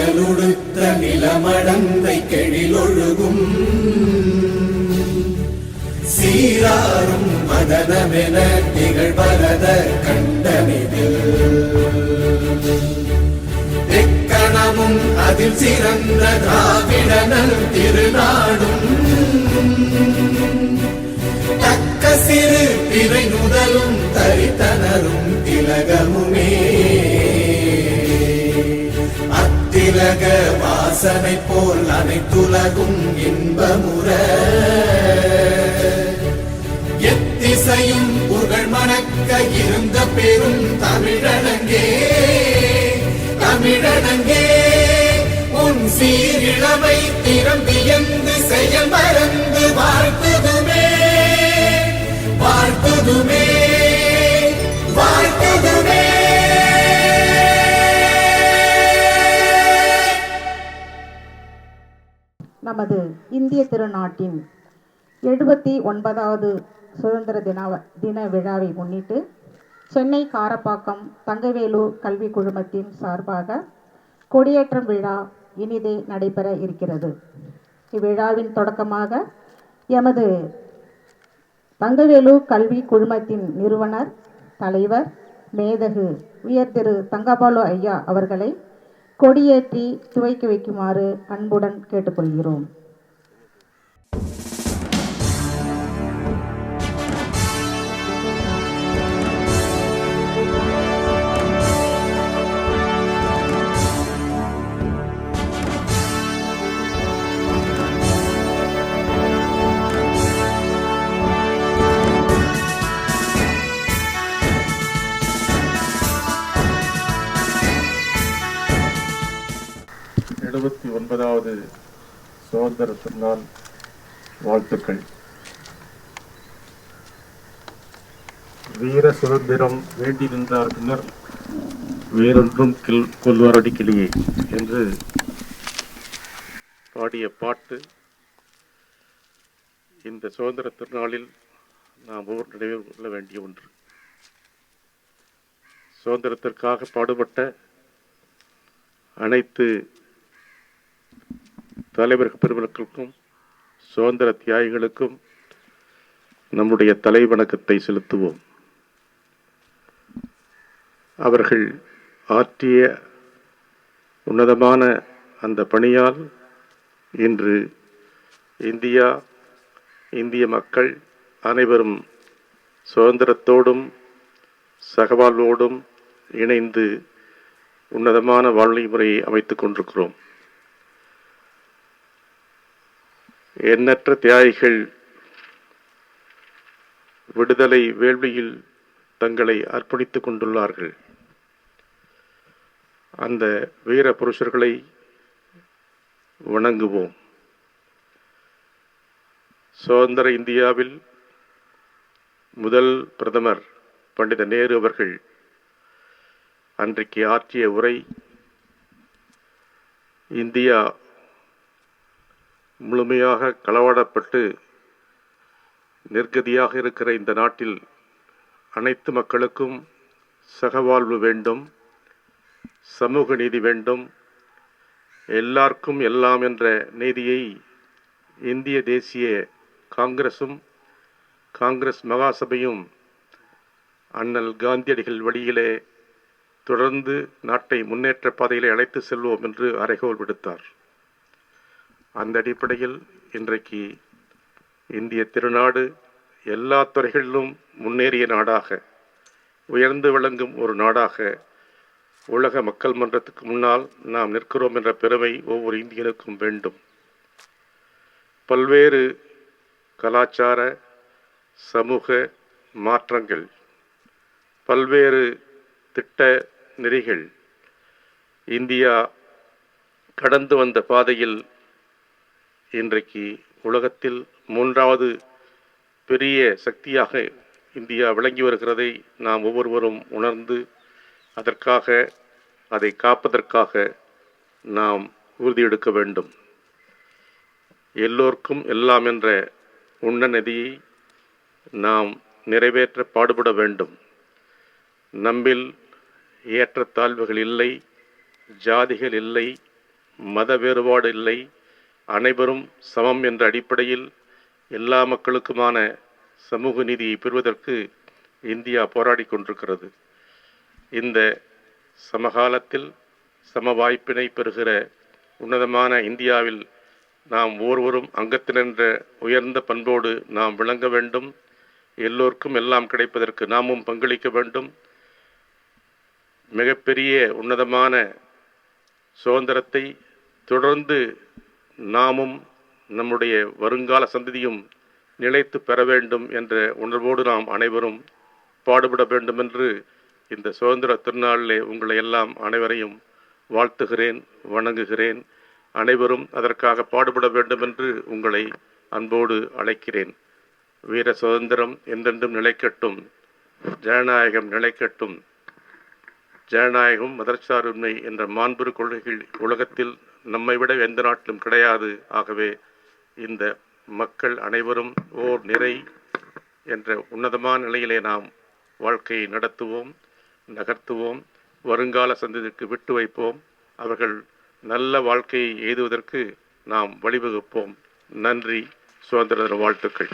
மணலுடுத்த நிலமடந்தை கெழிலொழுகும் சீராரும் மதனமென திகழ்வரத கண்டமிதில் எக்கணமும் அதில் சிறந்த திராவிடனல் திருநாடும் தக்க சிறு பிறை நுதலும் தரித்தனரும் திலகமுமே அத்திலக வாசனை போல் அனைத்துலகும் இன்பமுற எத்திசையும் புகழ் மணக்க இருந்த பெரும் தமிழனங்கே தமிழனங்கே உன் சீரிழமை திறம்பியந்து செயல் மறந்து வாழ்த்துதுமே வாழ்த்துதுமே வாழ்த்துதுமே. நமது இந்திய திருநாட்டின் 79வது சுதந்திர தின விழாவை முன்னிட்டு சென்னை காரப்பாக்கம் தங்கவேலு கல்வி குழுமத்தின் சார்பாக கொடியேற்றம் விழா இனிதே நடைபெற இருக்கிறது. இவ்விழாவின் தொடக்கமாக எமது தங்கவேலு கல்வி குழுமத்தின் நிறுவனர் தலைவர் மேதகு உயர் திரு தங்கபாலு ஐயா அவர்களை கொடியேற்றி துவக்கி வைக்குமாறு அன்புடன் கேட்டுக்கொள்கிறோம். வது சுதந்திர திருநாள் வாழ்த்துக்கள். வீர சுதந்திரம் வேண்டி நின்றார் பின்னர் வேறொன்றும் கொல்வாரடி கிளியே என்று பாடிய பாட்டு இந்த சுதந்திர திருநாளில் நாம் ஒவ்வொரு நினைவு கொள்ள வேண்டிய ஒன்று. சுதந்திரத்திற்காக பாடுபட்ட அனைத்து தலைவர் பெருமக்களுக்கும் சுதந்திர தியாகிகளுக்கும் நம்முடைய தலைவணக்கத்தை செலுத்துவோம். அவர்கள் ஆற்றிய உன்னதமான அந்த பணியால் இன்று இந்திய மக்கள் அனைவரும் சுதந்திரத்தோடும் சகவாழ்வோடும் இணைந்து உன்னதமான வாழ்க்கை முறையை அமைத்துக் கொண்டிருக்கிறோம். எண்ணற்ற தியாகிகள் விடுதலை வேள்வியில் தங்களை அர்ப்பணித்துக் கொண்டுள்ளார்கள். அந்த வீர புருஷர்களை வணங்குவோம். சுதந்திர இந்தியாவில் முதல் பிரதமர் பண்டித நேரு அவர்கள் அன்றைக்கு ஆற்றிய உரை இந்தியா முழுமையாக களவாடப்பட்டு நிர்கதியாக இருக்கிற இந்த நாட்டில் அனைத்து மக்களுக்கும் சகவாழ்வு வேண்டும், சமூக நீதி வேண்டும், எல்லாருக்கும் எல்லாம் என்ற நீதியை இந்திய தேசிய காங்கிரசும் காங்கிரஸ் மகாசபையும் அண்ணல் காந்தியடிகள் வழியிலே தொடர்ந்து நாட்டை முன்னேற்ற பாதையிலே அழைத்து செல்வோம் என்று அறைகோல் விடுத்தார். அந்த அடிப்படையில் இன்றைக்கு இந்திய திருநாடு எல்லா துறைகளிலும் முன்னேறிய நாடாக உயர்ந்து விளங்கும் ஒரு நாடாக உலக மக்கள் மன்றத்துக்கு முன்னால் நாம் நிற்கிறோம் என்ற பெருமை ஒவ்வொரு இந்தியனுக்கும் வேண்டும். பல்வேறு கலாச்சார சமூக மாற்றங்கள், பல்வேறு திட்ட நெறிகள் இந்தியா கடந்து வந்த பாதையில் இன்றைக்கு உலகத்தில் 3வது பெரிய சக்தியாக இந்தியா விளங்கி வருகிறதை நாம் ஒவ்வொருவரும் உணர்ந்து அதை காப்பதற்காக நாம் உறுதியெடுக்க வேண்டும். எல்லோருக்கும் எல்லாம் என்ற உன்னநிதியை நாம் நிறைவேற்ற பாடுபட வேண்டும். நம்மில் ஏற்றத்தாழ்வுகள் இல்லை, ஜாதிகள் இல்லை, மத வேறுபாடு இல்லை, அனைவரும் சமம் என்ற அடிப்படையில் எல்லா மக்களுக்குமான சமூக நீதியை பெறுவதற்கு இந்தியா போராடி கொண்டிருக்கிறது. இந்த சமகாலத்தில் சம வாய்ப்பினை பெறுகிற உன்னதமான இந்தியாவில் நாம் ஒவ்வொருவரும் அங்கத்தினின்ற உயர்ந்த பண்போடு நாம் விளங்க வேண்டும். எல்லோருக்கும் எல்லாம் கிடைப்பதற்கு நாமும் பங்களிக்க வேண்டும். மிகப்பெரிய உன்னதமான சுதந்திரத்தை தொடர்ந்து நாமும் நம்முடைய வருங்கால சந்ததியும் நிலைத்து பெற வேண்டும் என்ற உணர்வோடு நாம் அனைவரும் பாடுபட வேண்டும் என்று இந்த சுதந்திர திருநாளிலே உங்களை எல்லாம் அனைவரையும் வாழ்த்துகிறேன், வணங்குகிறேன். அனைவரும் அதற்காக பாடுபட வேண்டும் என்று உங்களை அன்போடு அழைக்கிறேன். வீர சுதந்திரம் என்றென்றும் நிலைக்கட்டும், ஜனநாயகம் நிலைக்கட்டும். ஜனநாயகம், மதச்சார்பின்மை என்ற மாண்புறு கொள்கைகள் உலகத்தில் நம்மை விட எந்த நாட்டிலும் கிடையாது. ஆகவே இந்த மக்கள் அனைவரும் ஓர் நிறை என்ற உன்னதமான நிலையிலே நாம் வாழ்க்கையை நடத்துவோம், நகர்த்துவோம், வருங்கால சந்ததிக்கு விட்டு வைப்போம். அவர்கள் நல்ல வாழ்க்கையை எய்துவதற்கு நாம் வழிவகுப்போம். நன்றி. சுதந்திர தின வாழ்த்துக்கள்.